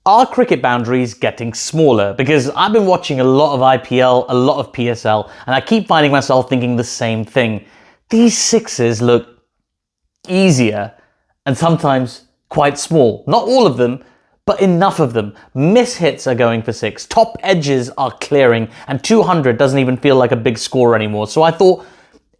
Are cricket boundaries getting smaller? Because I've been watching a lot of IPL, a lot of PSL, and I keep finding myself thinking the same thing. These sixes look easier and sometimes quite small. Not all of them, but enough of them. Miss hits are going for six, top edges are clearing, and 200 doesn't even feel like a big score anymore. So I thought,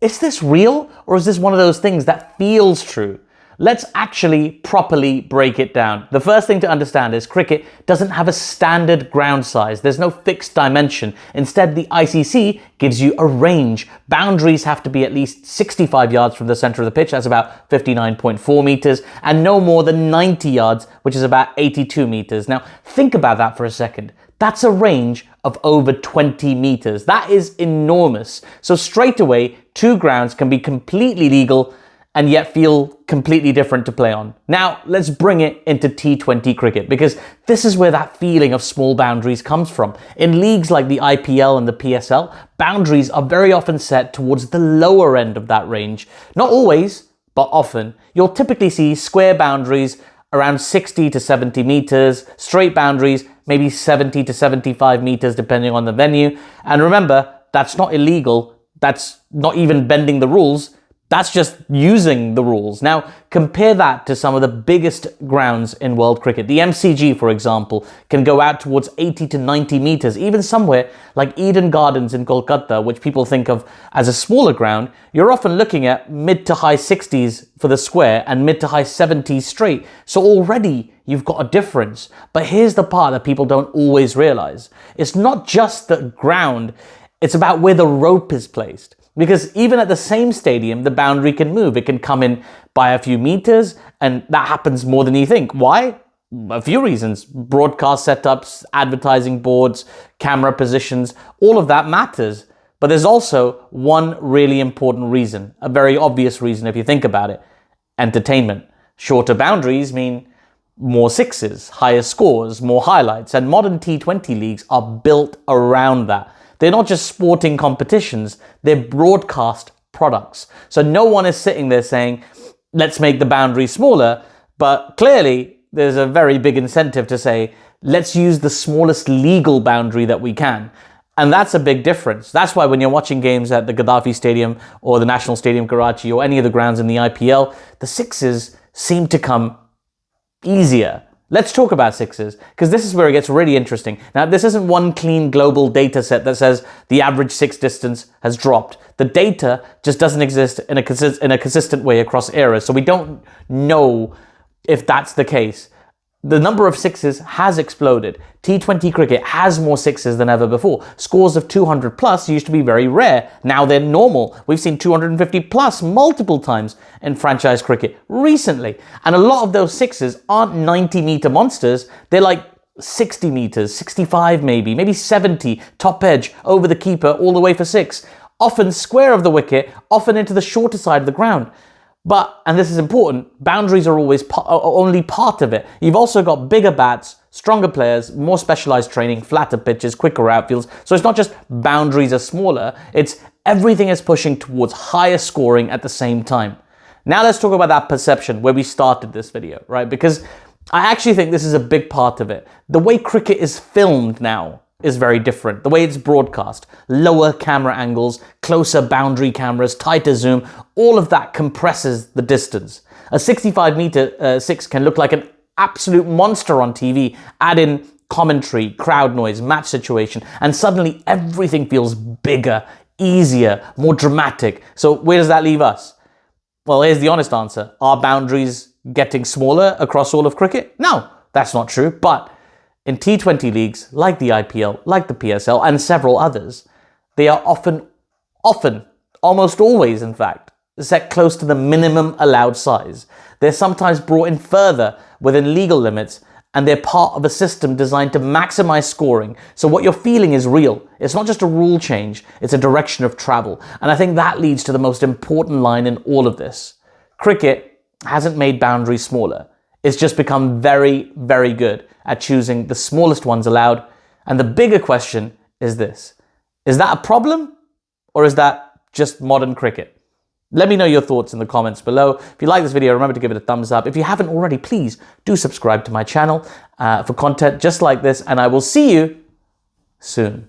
is this real, or is this one of those things that feels true? Let's actually properly break it down. The first thing to understand is cricket doesn't have a standard ground size. There's no fixed dimension. Instead, the ICC gives you a range. Boundaries have to be at least 65 yards from the center of the pitch, that's about 59.4 meters, and no more than 90 yards, which is about 82 meters. Now, think about that for a second. That's a range of over 20 meters. That is enormous. So straight away, two grounds can be completely legal and yet feel completely different to play on. Now, let's bring it into T20 cricket, because this is where that feeling of small boundaries comes from. In leagues like the IPL and the PSL, boundaries are very often set towards the lower end of that range. Not always, but often. You'll typically see square boundaries around 60 to 70 meters, straight boundaries maybe 70 to 75 meters depending on the venue. And remember, that's not illegal, that's not even bending the rules. That's just using the rules. Now, compare that to some of the biggest grounds in world cricket. The MCG, for example, can go out towards 80 to 90 meters. Even somewhere like Eden Gardens in Kolkata, which people think of as a smaller ground, you're often looking at mid to high 60s for the square and mid to high 70s straight. So already you've got a difference. But here's the part that people don't always realize. It's not just the ground, it's about where the rope is placed. Because even at the same stadium, the boundary can move. It can come in by a few meters, and that happens more than you think. Why? A few reasons. Broadcast setups, advertising boards, camera positions, all of that matters. But there's also one really important reason, a very obvious reason if you think about it. Entertainment. Shorter boundaries mean more sixes, higher scores, more highlights, and modern T20 leagues are built around that. They're not just sporting competitions, they're broadcast products. So no one is sitting there saying, let's make the boundary smaller, but clearly there's a very big incentive to say, let's use the smallest legal boundary that we can. And that's a big difference. That's why when you're watching games at the Gaddafi Stadium or the National Stadium Karachi or any of the grounds in the IPL, the sixes seem to come easier. Let's talk about sixes, because this is where it gets really interesting. Now, this isn't one clean global data set that says the average six distance has dropped. The data just doesn't exist in a consistent way across eras, so we don't know if that's the case. The number of sixes has exploded. T20 cricket has more sixes than ever before. Scores of 200 plus used to be very rare. Now they're normal. We've seen 250 plus multiple times in franchise cricket recently. And a lot of those sixes aren't 90-meter monsters. They're like 60 meters, 65 maybe 70, top edge, over the keeper, all the way for six. Often square of the wicket, often into the shorter side of the ground. But, and this is important, boundaries are always only part of it. You've also got bigger bats, stronger players, more specialized training, flatter pitches, quicker outfields. So it's not just boundaries are smaller, it's everything is pushing towards higher scoring at the same time. Now let's talk about that perception where we started this video, right? Because I actually think this is a big part of it. The way cricket is filmed now is very different. The way it's broadcast, lower camera angles, closer boundary cameras, tighter zoom, all of that compresses the distance. A 65-meter six can look like an absolute monster on TV. Add in commentary, crowd noise, match situation, and suddenly everything feels bigger, easier, more dramatic. So where does that leave us? Well, here's the honest answer. Are boundaries getting smaller across all of cricket? No, that's not true, but in T20 leagues, like the IPL, like the PSL, and several others, they are often, almost always in fact, set close to the minimum allowed size. They're sometimes brought in further within legal limits, and they're part of a system designed to maximize scoring. So what you're feeling is real. It's not just a rule change, it's a direction of travel. And I think that leads to the most important line in all of this. Cricket hasn't made boundaries smaller. It's just become very, very good at choosing the smallest ones allowed. And the bigger question is this. Is that a problem? Or is that just modern cricket? Let me know your thoughts in the comments below. If you like this video, remember to give it a thumbs up. If you haven't already, please do subscribe to my channel for content just like this, and I will see you soon.